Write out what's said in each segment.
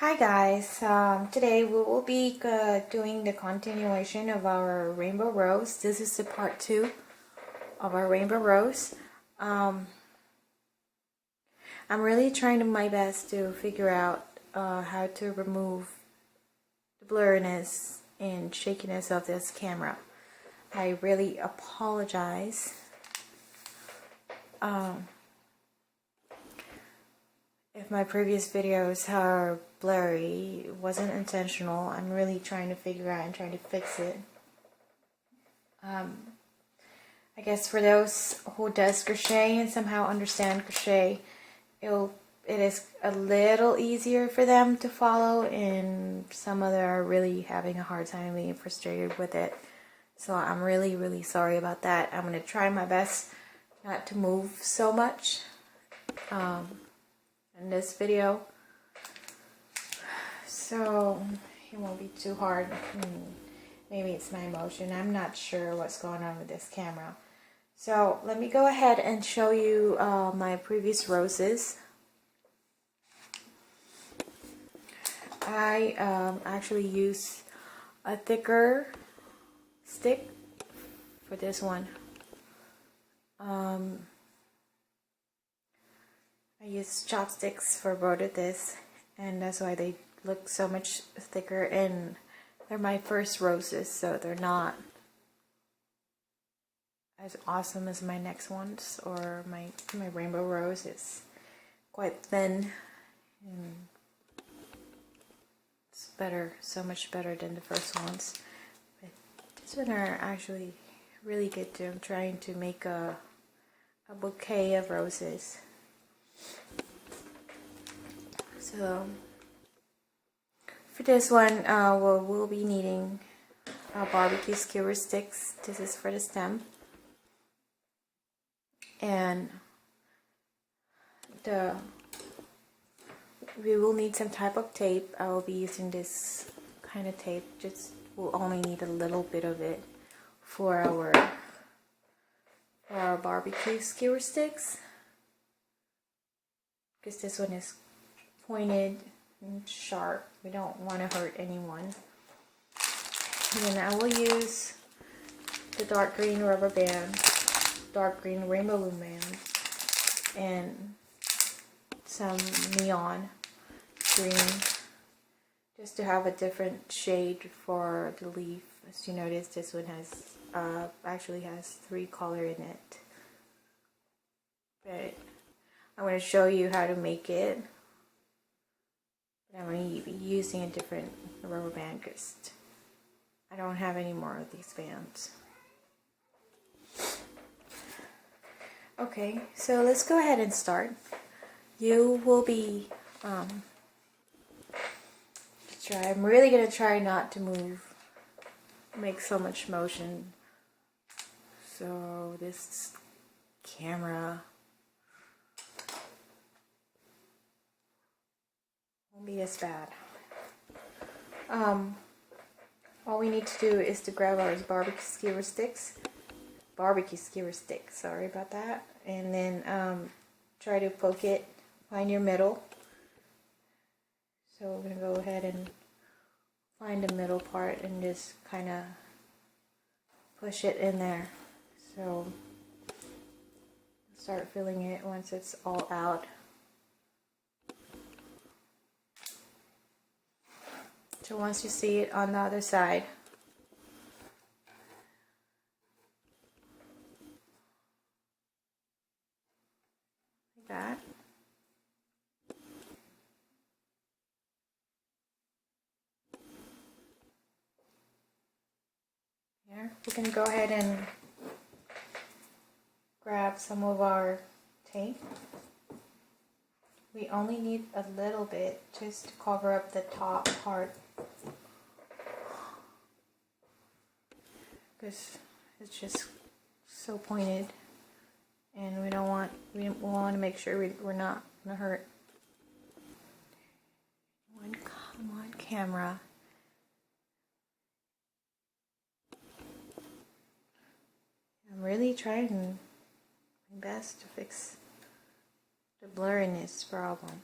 Hi guys, today we will be doing the continuation of our rainbow rose. This is the part 2 of our rainbow rose. I'm really trying my best to figure out how to remove the blurriness and shakiness of this camera. I really apologize. If my previous videos are blurry, it wasn't intentional. I'm really trying to figure out and trying to fix it. I guess for those who does crochet and somehow understand crochet, it is a little easier for them to follow, and some other are really having a hard time being frustrated with it. So I'm really sorry about that. I'm going to try my best not to move so much in this video, so it won't be too hard. Maybe it's my emotion. I'm not sure what's going on with this camera. So let me go ahead and show you my previous roses. I actually use a thicker stick for this one. I use chopsticks for both of this, and that's why they look so much thicker, and they're my first roses, so they're not as awesome as my next ones, or my rainbow rose is quite thin, and it's better, so much better than the first ones. But these ones are actually really good too. I'm trying to make a bouquet of roses. So for this one, we'll be needing barbecue skewer sticks. This is for the stem, and we will need some type of tape. I will be using this kind of tape. We'll only need a little bit of it for our barbecue skewer sticks, because this one is pointed and sharp. We don't want to hurt anyone. And then I will use the dark green rubber band, dark green rainbow loom band, and some neon green, just to have a different shade for the leaf. As you notice, this one has actually has 3 colors in it. But I'm going to show you how to make it. I'm going to be using a different rubber band because I don't have any more of these bands. Okay, so let's go ahead and start. You will be I'm really going to try not to make so much motion, so this camera won't be as bad. All we need to do is to grab our barbecue skewer sticks, sorry about that, and then try to poke it, find your middle. So we're going to go ahead and find the middle part and just kind of push it in there. So start filling it once it's all out. So once you see it on the other side, like that. Here, we're going to go ahead and grab some of our tape. We only need a little bit just to cover up the top part, because it's just so pointed, and we want to make sure we're not gonna hurt. Come on, camera. I'm really trying my best to fix the blurriness problem.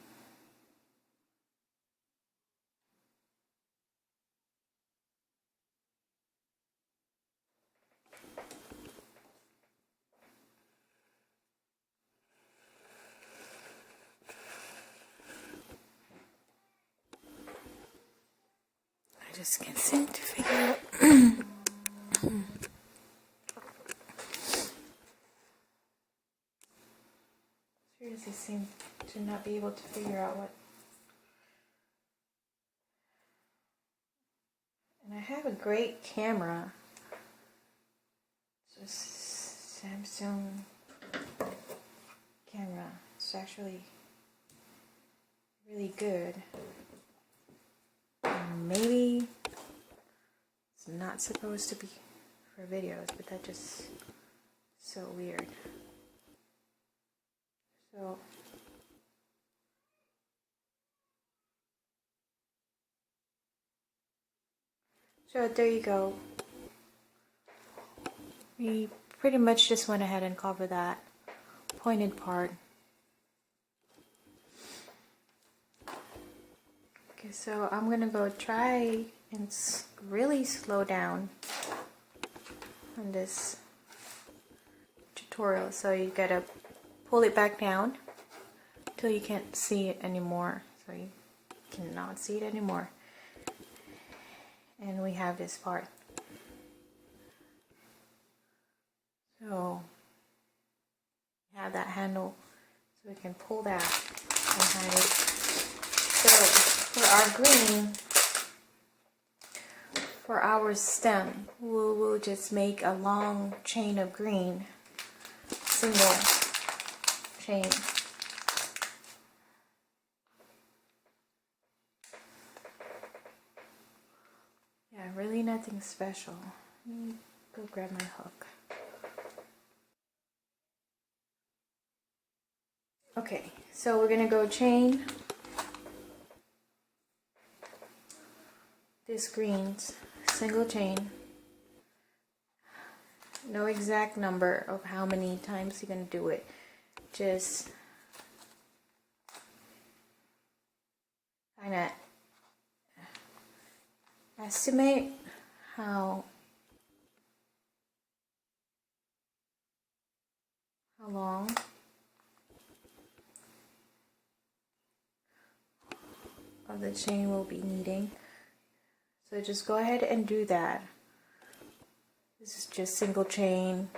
just can't seem to figure out. Seriously, seem to not be able to figure out what. And I have a great camera. It's a Samsung camera. It's actually really good. Maybe it's not supposed to be for videos, but that's just so weird. So there you go. We pretty much just went ahead and covered that pointed part. Okay, so I'm gonna go try and really slow down on this tutorial. So you gotta pull it back down till you can't see it anymore. So you cannot see it anymore. And we have this part. So we have that handle, so we can pull that and hide it. So for our green, for our stem, we'll just make a long chain of green, single chain. Yeah, really nothing special. Let me go grab my hook. Okay, so we're gonna go chain this greens, single chain. No exact number of how many times you're gonna do it. Just kind of estimate how long of the chain we'll be needing. So just go ahead and do that. This is just single chain,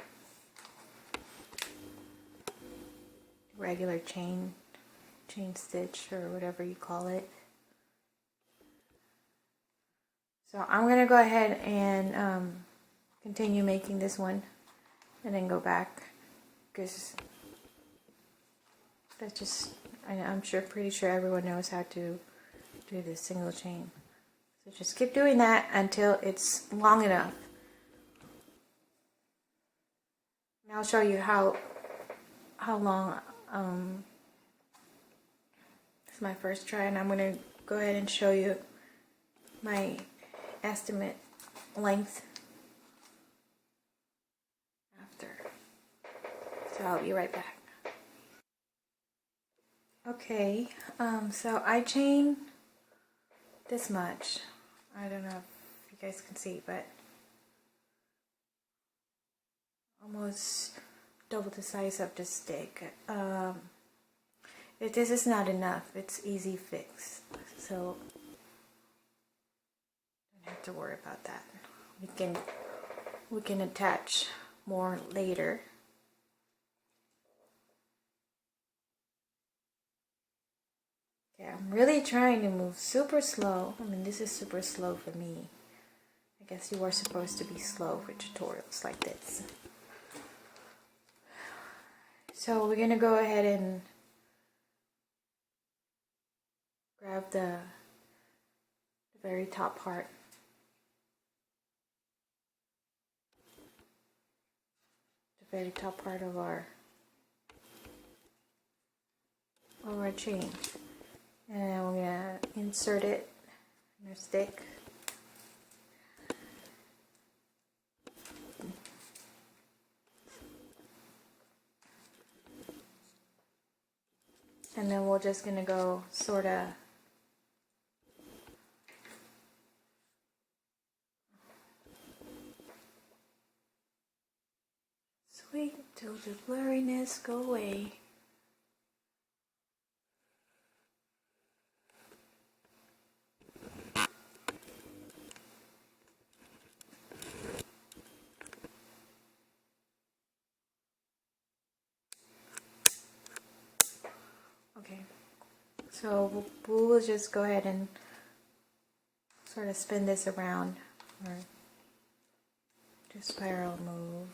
regular chain stitch, or whatever you call it. So I'm gonna go ahead and continue making this one and then go back, because that's just, I'm pretty sure everyone knows how to do this single chain. So just keep doing that until it's long enough. And I'll show you how long. This is my first try, and I'm going to go ahead and show you my estimate length after. So I'll be right back. Okay, so I chain this much. I don't know if you guys can see, but almost double the size of the stick. If this is not enough, it's easy fix. So don't have to worry about that. We can attach more later. Yeah, I'm really trying to move super slow. I mean, this is super slow for me. I guess you are supposed to be slow for tutorials like this. So we're going to go ahead and grab the very top part. The very top part of our chain. And we're going to insert it in our stick. And then we're just going to go sort of wait till the blurriness go away. So we'll just go ahead and sort of spin this around, or just spiral move.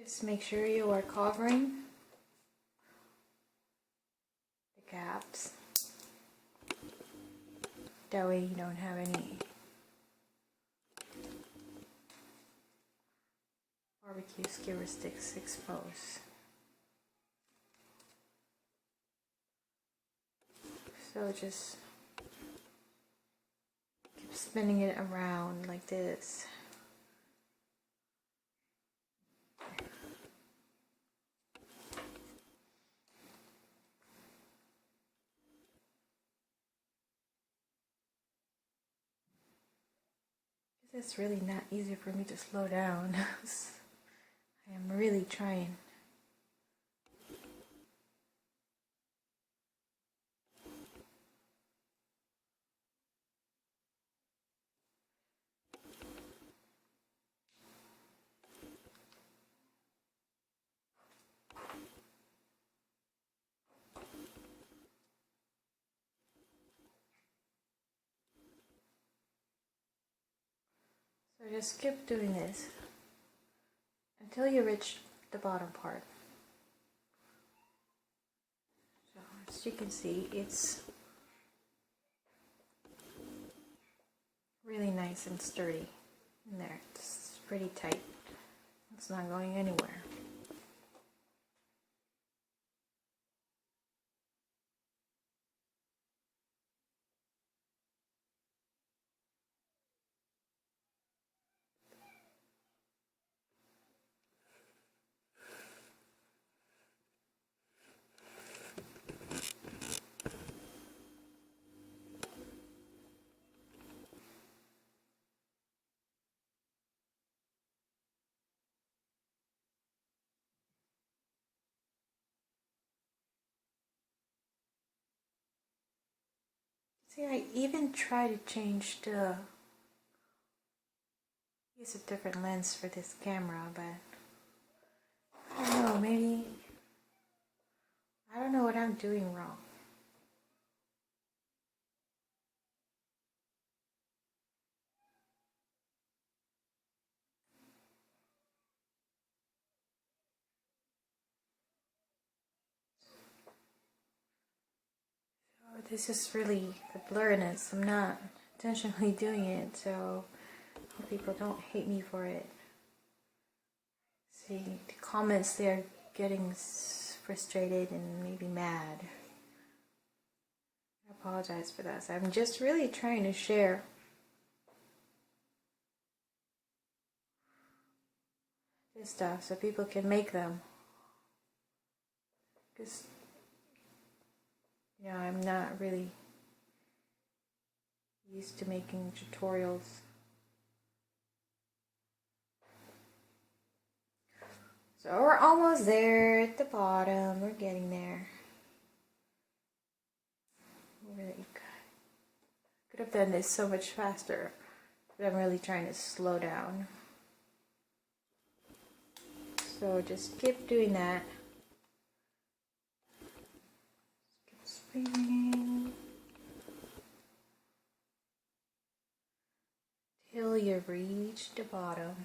Just make sure you are covering the gaps. That way you don't have any barbecue skewer sticks exposed. So just keep spinning it around like this. It's really not easy for me to slow down. I am really trying. So just keep doing this until you reach the bottom part. So as you can see, it's really nice and sturdy in there. It's pretty tight. It's not going anywhere. See, I even try to use a different lens for this camera, but I don't know, maybe, I don't know what I'm doing wrong. So this is really the blurriness. I'm not intentionally doing it, so I hope people don't hate me for it. See, the comments, they're getting frustrated and maybe mad. I apologize for that. So I'm just really trying to share this stuff so people can make them. Because, you know, I'm not really used to making tutorials. So we're almost there at the bottom. We're getting there. Really could have done this so much faster, but I'm really trying to slow down. So just keep doing that. Keep spinning till you reach the bottom.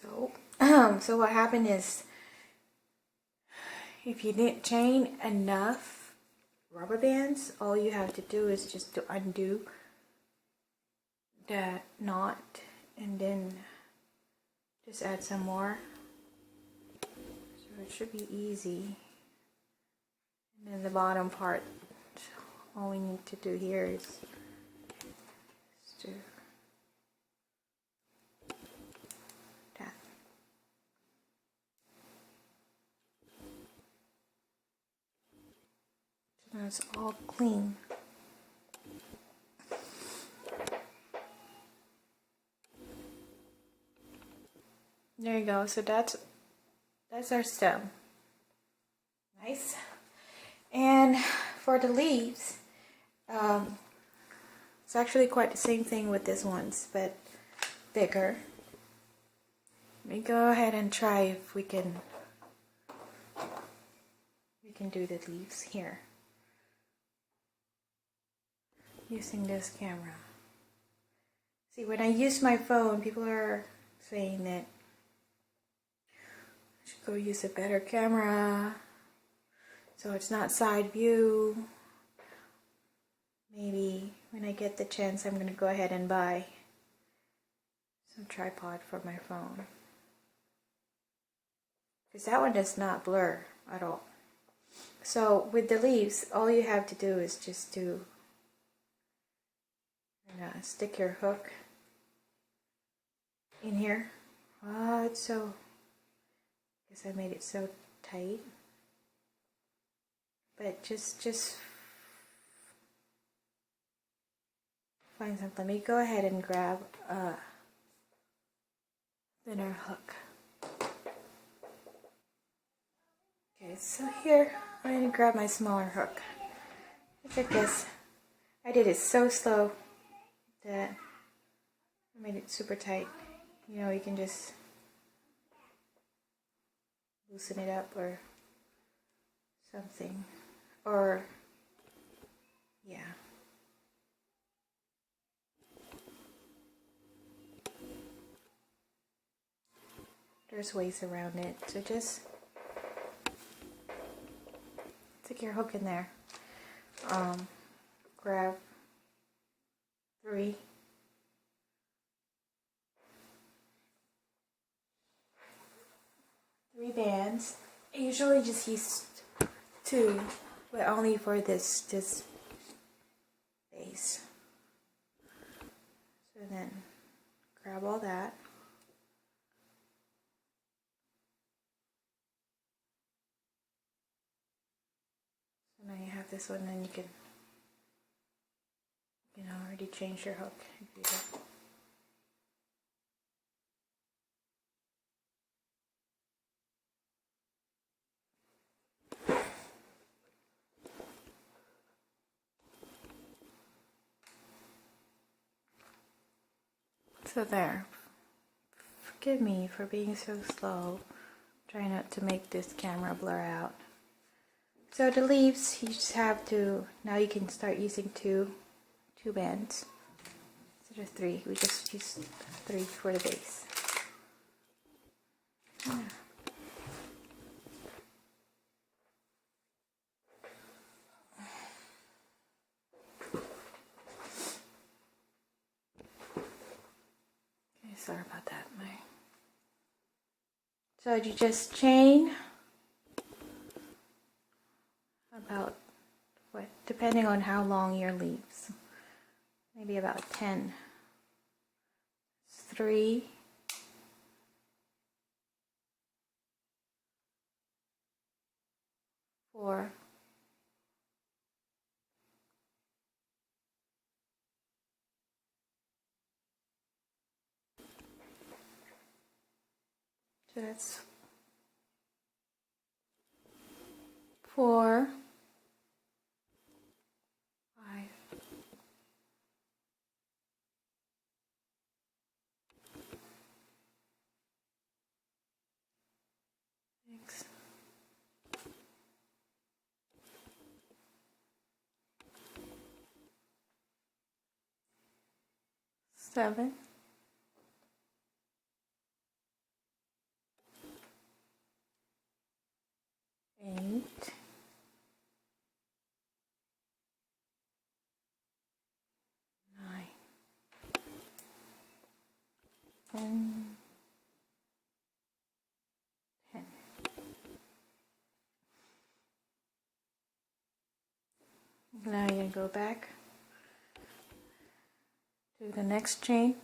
So, so what happened is, if you didn't chain enough rubber bands, all you have to do is just to undo that knot and then just add some more. So it should be easy. And then the bottom part, all we need to do here is to that. So now it's all clean. There you go. So that's our stem. Nice. And for the leaves, it's actually quite the same thing with this ones, but bigger. Let me go ahead and try if we can do the leaves here using this camera. See, when I use my phone, people are saying that I should go use a better camera so it's not side view. Maybe when I get the chance, I'm going to go ahead and buy some tripod for my phone, because that one does not blur at all. So with the leaves, all you have to do is just to stick your hook in here. Oh, it's so, I guess I made it so tight. But just find something. Let me go ahead and grab a thinner hook. Okay, so here I'm going to grab my smaller hook. Look at this. I did it so slow that I made it super tight. You know, you can just loosen it up or something. Or, yeah. There's ways around it. So just stick your hook in there. Grab 3. Bands. I usually just use 2, but only for this base. So then grab all that. So now you have this one, and you can already change your hook if you don't. So there. Forgive me for being so slow. Try not to make this camera blur out. So the leaves, you just have to, now you can start using two bands instead of 3. We just use 3 for the base. Yeah. Okay, sorry about that. So you just chain about, what, depending on how long your leaves, maybe about 10. 3, 4, 5. So that's 4, 5, 6, 7, and 10. Now you're going to go back to the next chain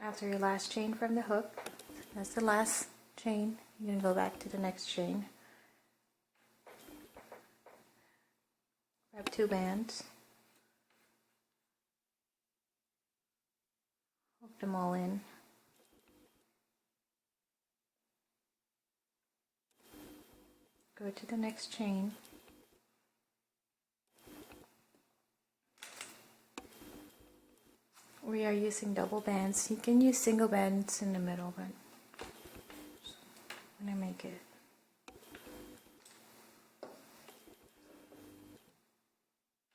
after your last chain from the hook. That's the last chain. You're going to go back to the next chain. Grab 2 bands. Hook them all in. Go to the next chain. We are using double bands. You can use single bands in the middle, but I'm going to make it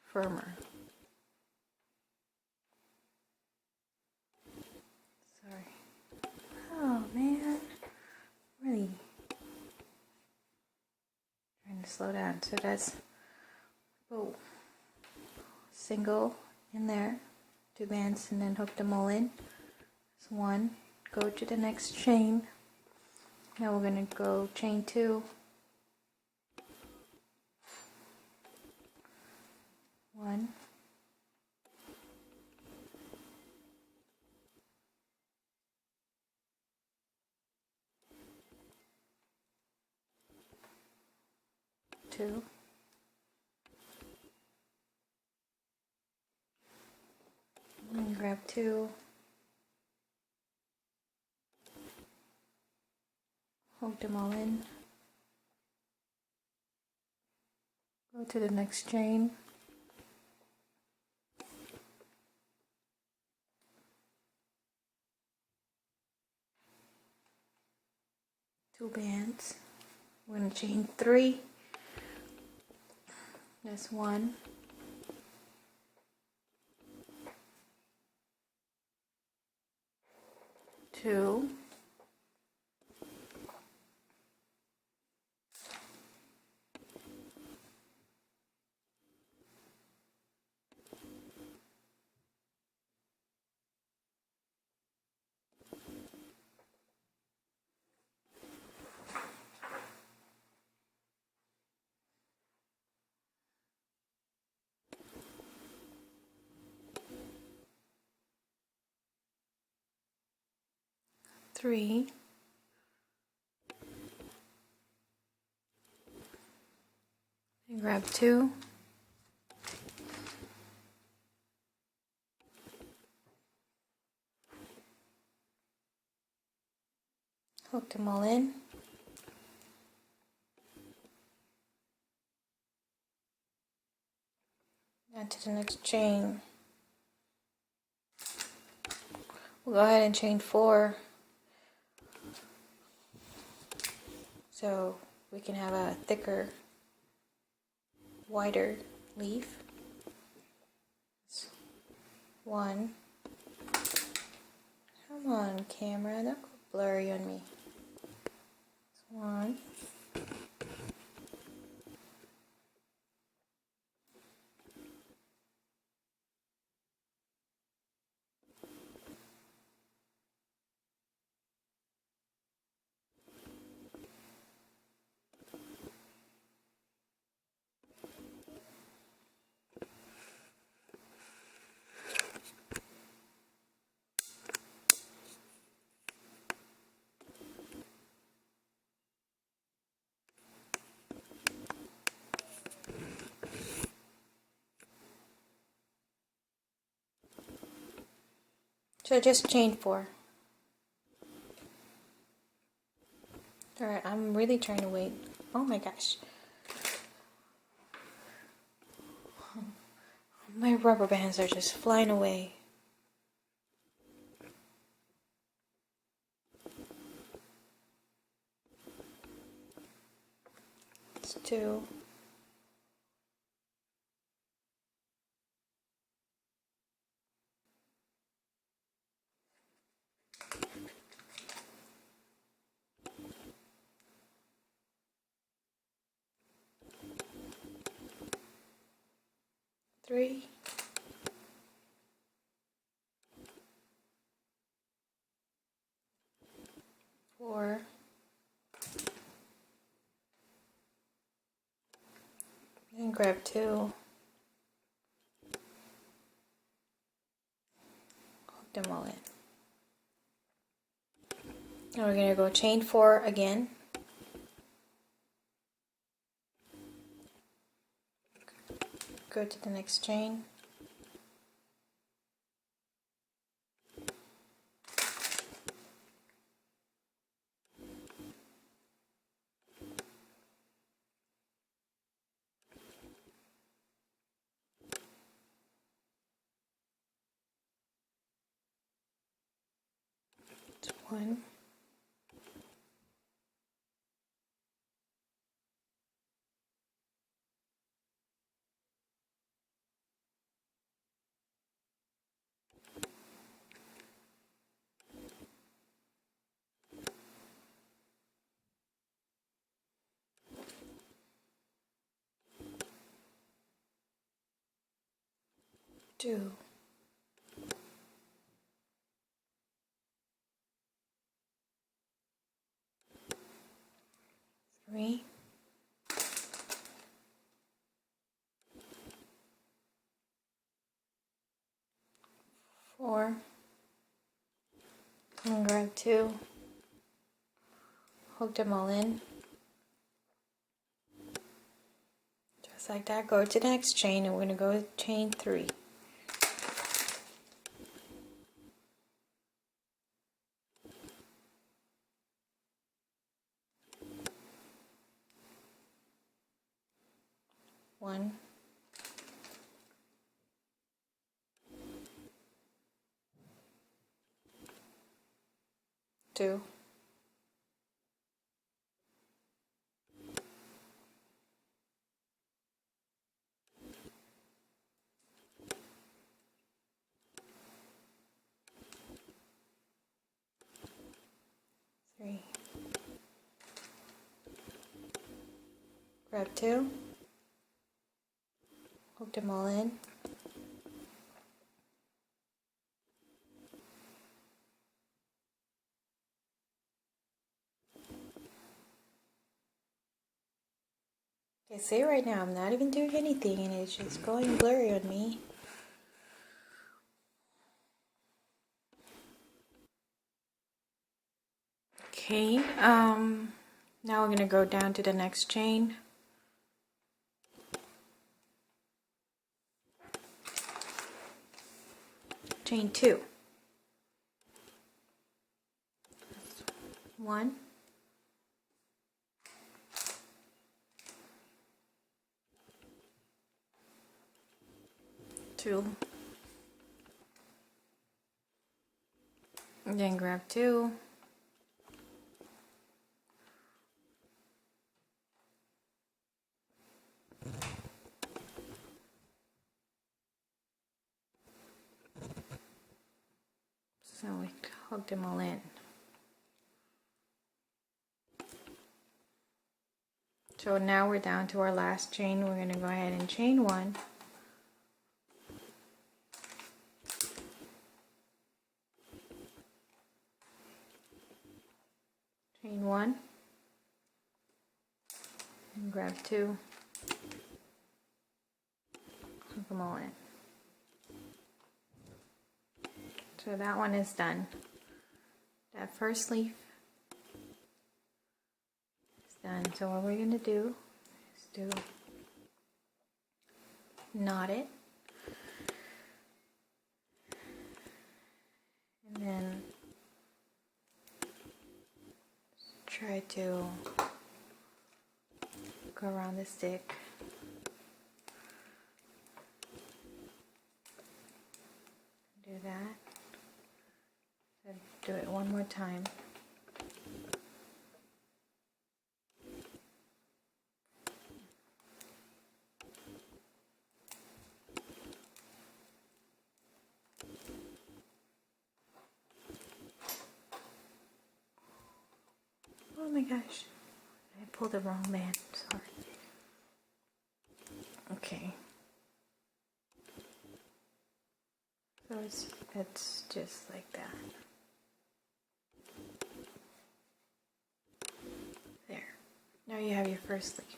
firmer. Sorry. Oh man, really trying to slow down. So that's single in there, 2 bands, and then hook them all in. That's 1. Go to the next chain. Now we're going to go chain 2. 1. 2. And grab 2. Hook them all in. Go to the next chain. Two bands. We're going to chain 3. That's 1. 2. 3. And grab 2. Hook them all in. Now to the next chain. We'll go ahead and chain 4. So we can have a thicker, wider leaf. 1. Come on, camera, don't go blurry on me. 1. 'So just chain 4. Alright, I'm really trying to wait. Oh my gosh. My rubber bands are just flying away. It's 2. 3. 4, and grab 2, hook them all in. Now we're going to go chain 4 again. Go to the next chain. It's 1. 2, 3, 4, and grab 2, hook them all in. Just like that. Go to the next chain, and we're going to go chain 3. One, 2, 3, grab 2, hook them all in. Okay, see right now I'm not even doing anything and it's just going blurry on me. Okay, now we're going to go down to the next chain. Chain 2. 1, 2, and then grab 2, so we hook them all in. So now we're down to our last chain. We're going to go ahead and chain 1, chain 1, and grab 2, hook them all in. So that one is done. That first leaf is done. So what we're going to do is to knot it, and then try to go around the stick. Do that. So do it one more time. Oh my gosh, I pulled the wrong man, sorry. Okay. So it's just like that. you have your first leaf,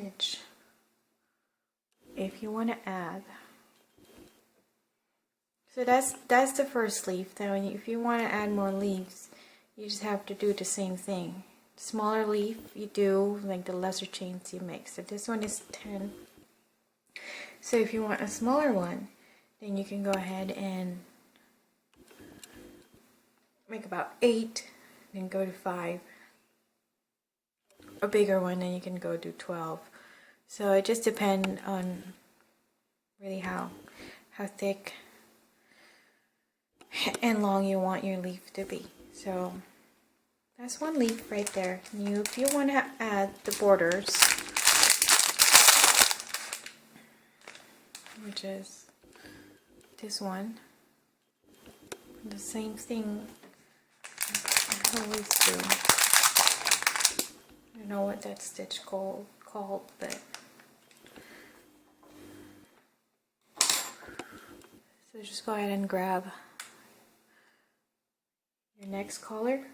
which if you want to add, so that's the first leaf. Now if you want to add more leaves, you just have to do the same thing. Smaller leaf you do, like the lesser chains you make. So this one is 10. So if you want a smaller one, then you can go ahead and make about 8, then go to 5. A bigger one, then you can go to 12. So it just depends on really how thick and long you want your leaf to be. So that's one leaf right there. If you want to add the borders, which is this one, the same thing I always do. I don't know what that stitch called, but so just go ahead and grab your next color,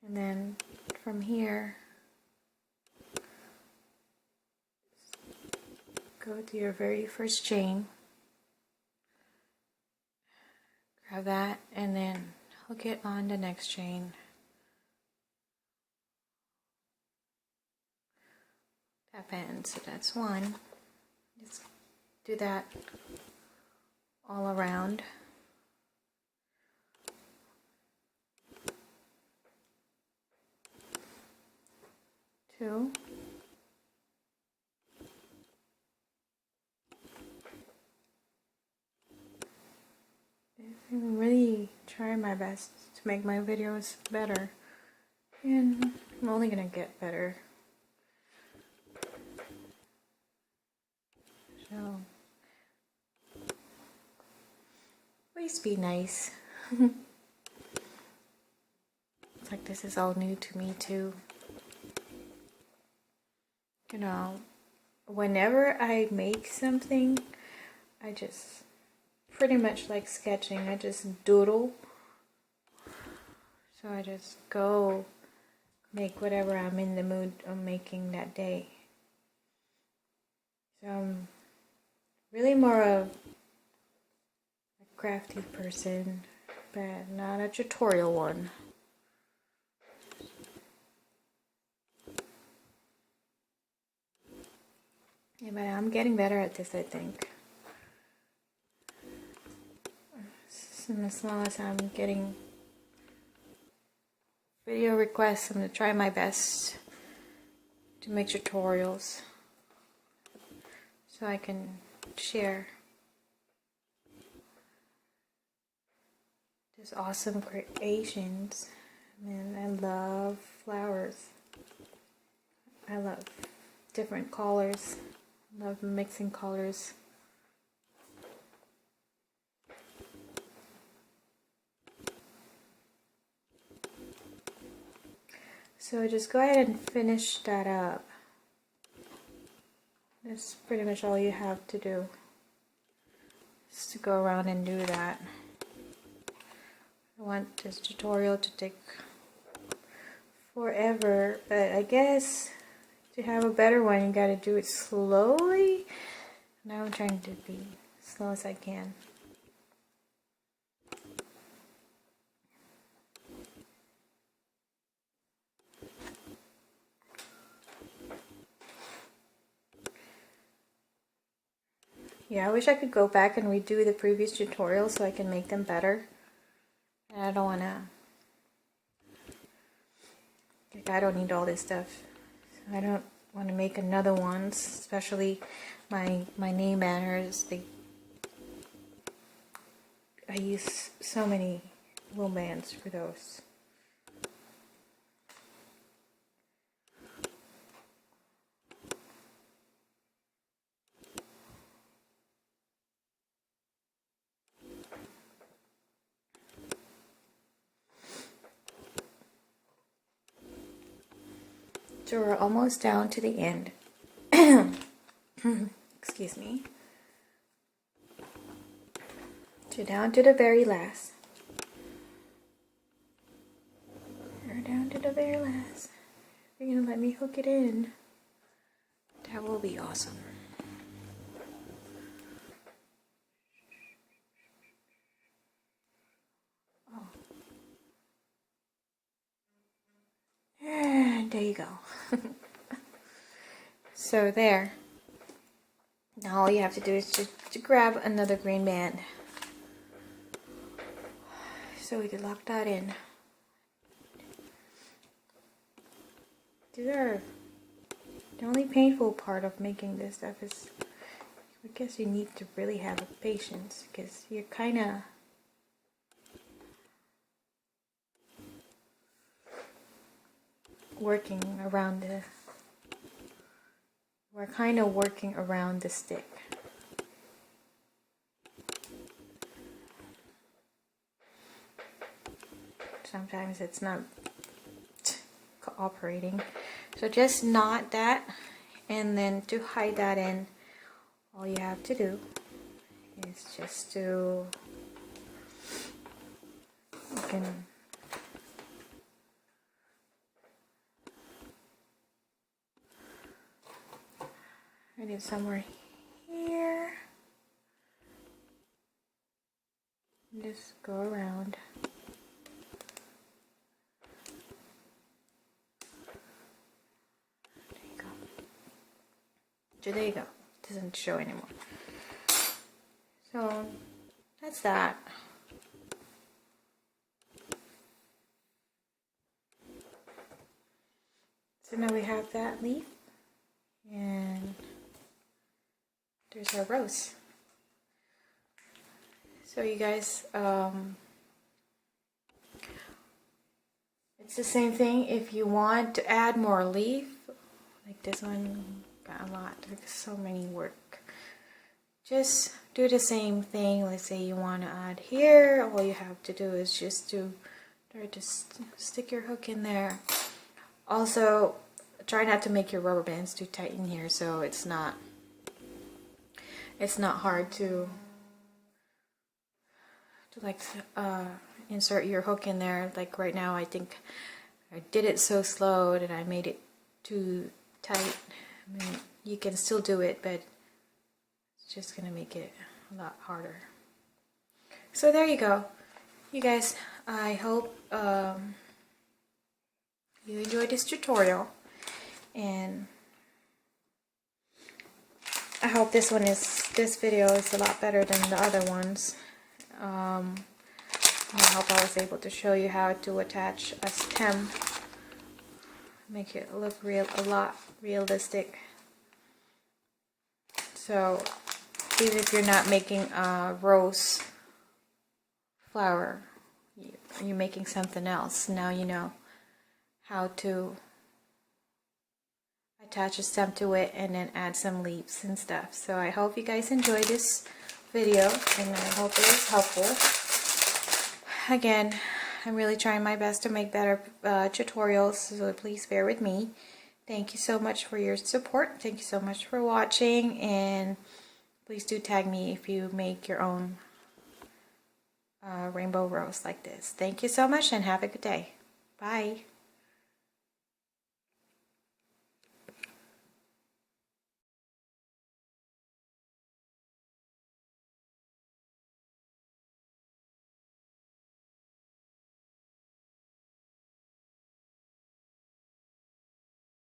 and then from here go to your very first chain, grab that, and then hook it on the next chain. Tap in, so that's one. Just do that all around. 2. I'm really trying my best to make my videos better, and I'm only gonna get better. So please be nice. It's like this is all new to me too. You know, whenever I make something, I just pretty much like sketching. I just doodle. So I just go make whatever I'm in the mood of making that day. So I'm really more of a crafty person, but not a tutorial one. Yeah, but I'm getting better at this, I think. And as long as I'm getting video requests, I'm going to try my best to make tutorials so I can share these awesome creations. Man, I love flowers. I love different colors. I love mixing colors. So just go ahead and finish that up. That's pretty much all you have to do, is to go around and do that. I want this tutorial to take forever, but I guess to have a better one you gotta do it slowly. Now I'm trying to be as slow as I can. Yeah, I wish I could go back and redo the previous tutorials so I can make them better. And I don't want to... Like, I don't need all this stuff. So I don't want to make another one, especially my name banners. I use so many loom bands for those. So we're almost down to the end. Excuse me. So down to the very last. let me hook it in. That will be awesome. Oh. And there you go. So there. Now all you have to do is to grab another green band. So we can lock that in. These are the only painful part of making this stuff is, I guess you need to really have patience because you're kind of working around the stick. Sometimes it's not cooperating. So just knot that, and then to hide that in, all you have to do is just to, you can put it somewhere here, and just go around. So there you go. It doesn't show anymore. So that's that. So now we have that leaf, and there's our rose. So you guys, it's the same thing. If you want to add more leaf, like this one got a lot, there's so many work. Just do the same thing. Let's say you want to add here, all you have to do is just to stick your hook in there. Also, try not to make your rubber bands too tight in here, so it's not hard to like insert your hook in there. Like right now, I think I did it so slow that I made it too tight. I mean, you can still do it, but it's just gonna make it a lot harder. So there you go, you guys. I hope you enjoyed this tutorial, and I hope this video is a lot better than the other ones. I hope I was able to show you how to attach a stem, make it look a lot realistic. So even if you're not making a rose flower, you're making something else, now you know how to attach a stem to it and then add some leaves and stuff. So I hope you guys enjoyed this video, and I hope it was helpful. Again, I'm really trying my best to make better tutorials, so please bear with me. Thank you so much for your support. Thank you so much for watching, and please do tag me if you make your own rainbow rose like this. Thank you so much, and have a good day. Bye.